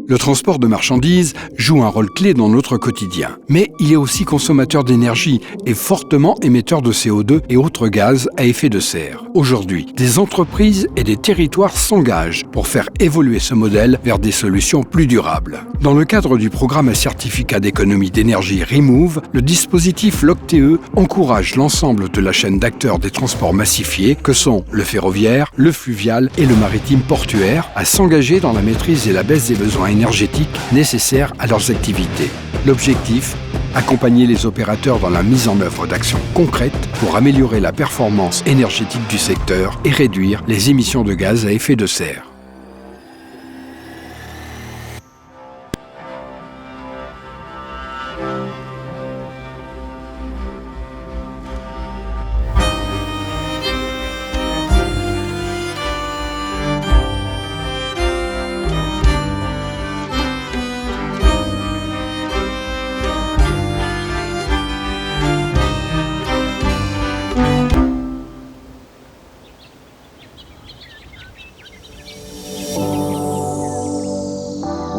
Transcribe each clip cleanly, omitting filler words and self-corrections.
Le transport de marchandises joue un rôle clé dans notre quotidien, mais il est aussi consommateur d'énergie et fortement émetteur de CO2 et autres gaz à effet de serre. Aujourd'hui, des entreprises et des territoires s'engagent pour faire évoluer ce modèle vers des solutions plus durables. Dans le cadre du programme à certificat d'économie d'énergie Remove, le dispositif LOCTE encourage l'ensemble de la chaîne d'acteurs des transports massifiés que sont le ferroviaire, le fluvial et le maritime portuaire à s'engager dans la maîtrise et la baisse des besoins énergétiques nécessaires à leurs activités. L'objectif, accompagner les opérateurs dans la mise en œuvre d'actions concrètes pour améliorer la performance énergétique du secteur et réduire les émissions de gaz à effet de serre.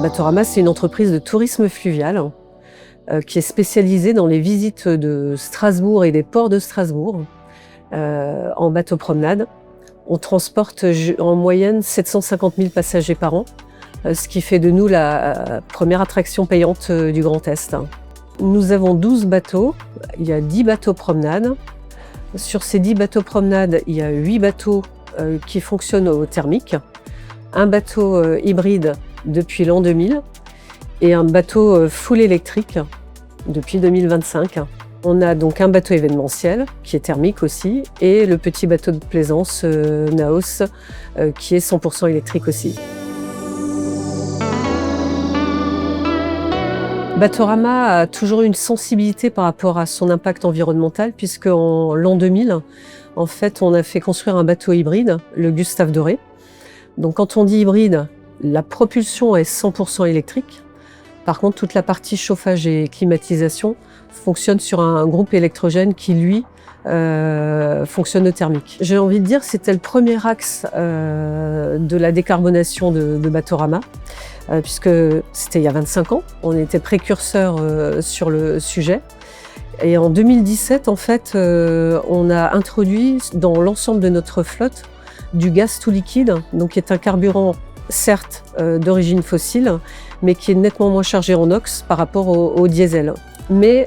Batorama, c'est une entreprise de tourisme fluvial qui est spécialisée dans les visites de Strasbourg et des ports de Strasbourg en bateau promenade. On transporte en moyenne 750 000 passagers par an, ce qui fait de nous la première attraction payante du Grand Est. Nous avons 12 bateaux, il y a 10 bateaux promenades. Sur ces 10 bateaux promenades, il y a 8 bateaux qui fonctionnent au thermique, un bateau hybride depuis l'an 2000 et un bateau full électrique depuis 2025. On a donc un bateau événementiel qui est thermique aussi et le petit bateau de plaisance Naos qui est 100% électrique aussi. Batorama a toujours eu une sensibilité par rapport à son impact environnemental puisque en l'an 2000, en fait, on a fait construire un bateau hybride, le Gustave Doré. Donc quand on dit hybride, la propulsion est 100% électrique. Par contre, toute la partie chauffage et climatisation fonctionne sur un groupe électrogène qui, lui, fonctionne au thermique. J'ai envie de dire que c'était le premier axe de la décarbonation de Batorama, puisque c'était il y a 25 ans. On était précurseurs sur le sujet. Et en 2017, en fait, on a introduit dans l'ensemble de notre flotte du gaz tout liquide, donc qui est un carburant certes d'origine fossile, mais qui est nettement moins chargé en NOx par rapport au diesel. Mais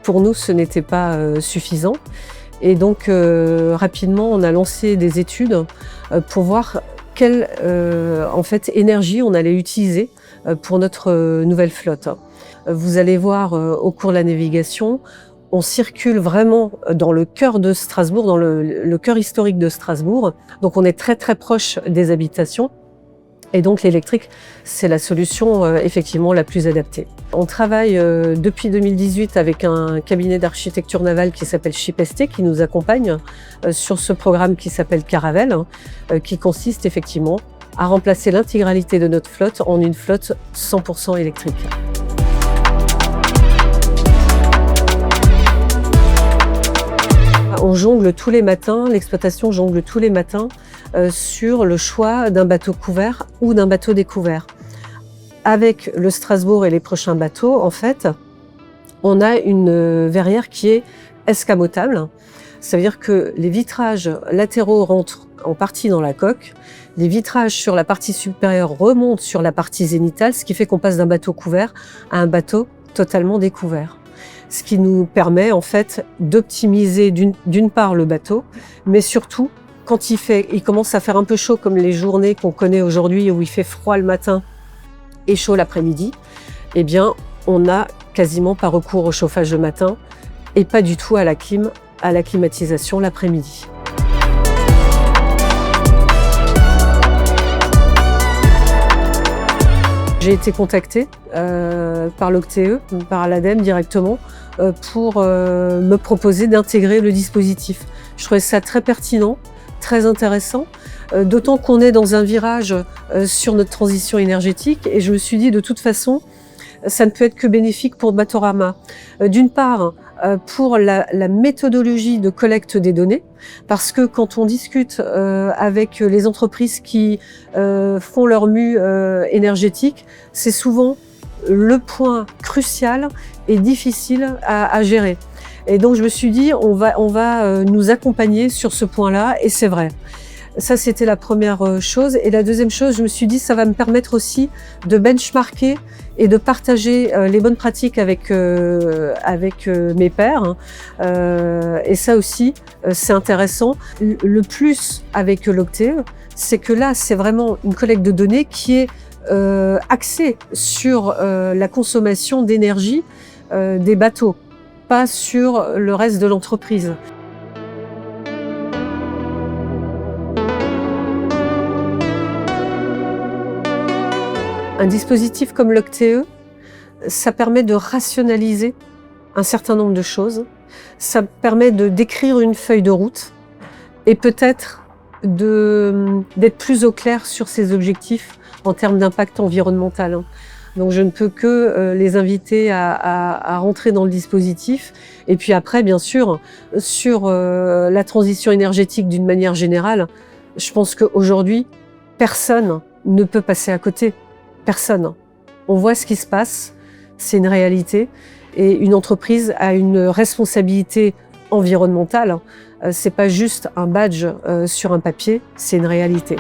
pour nous, ce n'était pas suffisant. Et donc, rapidement, on a lancé des études pour voir quelle en fait, énergie on allait utiliser pour notre nouvelle flotte. Vous allez voir au cours de la navigation, on circule vraiment dans le cœur de Strasbourg, dans le cœur historique de Strasbourg. Donc, on est très, très proche des habitations. Et donc l'électrique, c'est la solution effectivement la plus adaptée. On travaille depuis 2018 avec un cabinet d'architecture navale qui s'appelle ShipST, qui nous accompagne sur ce programme qui s'appelle Caravelle, qui consiste effectivement à remplacer l'intégralité de notre flotte en une flotte 100% électrique. On jongle tous les matins, l'exploitation jongle tous les matins sur le choix d'un bateau couvert ou d'un bateau découvert. Avec le Strasbourg et les prochains bateaux, en fait, on a une verrière qui est escamotable. Ça veut dire que les vitrages latéraux rentrent en partie dans la coque, les vitrages sur la partie supérieure remontent sur la partie zénitale, ce qui fait qu'on passe d'un bateau couvert à un bateau totalement découvert. Ce qui nous permet en fait d'optimiser d'une part le bateau, mais surtout quand il commence à faire un peu chaud comme les journées qu'on connaît aujourd'hui où il fait froid le matin et chaud l'après-midi, eh bien on n'a quasiment pas recours au chauffage le matin et pas du tout à la climatisation l'après-midi. J'ai été contactée par l'OCTE, par l'ADEME directement, pour me proposer d'intégrer le dispositif. Je trouvais ça très pertinent, très intéressant, d'autant qu'on est dans un virage sur notre transition énergétique et je me suis dit de toute façon, ça ne peut être que bénéfique pour Batorama. D'une part, pour la méthodologie de collecte des données, parce que quand on discute avec les entreprises qui font leur mue énergétique, c'est souvent le point crucial et difficile à gérer. Et donc je me suis dit, on va nous accompagner sur ce point-là, et c'est vrai. Ça, c'était la première chose. Et la deuxième chose, je me suis dit, ça va me permettre aussi de benchmarker et de partager les bonnes pratiques avec mes pairs. Et ça aussi, c'est intéressant. Le plus avec l'Octave, c'est que là, c'est vraiment une collecte de données qui est axée sur la consommation d'énergie des bateaux, pas sur le reste de l'entreprise. Un dispositif comme l'Octave, ça permet de rationaliser un certain nombre de choses. Ça permet de décrire une feuille de route et peut-être d'être plus au clair sur ses objectifs en termes d'impact environnemental. Donc je ne peux que les inviter à rentrer dans le dispositif. Et puis après, bien sûr, sur la transition énergétique d'une manière générale, je pense qu'aujourd'hui, personne ne peut passer à côté. Personne. On voit ce qui se passe, c'est une réalité. Et une entreprise a une responsabilité environnementale. C'est pas juste un badge sur un papier, c'est une réalité.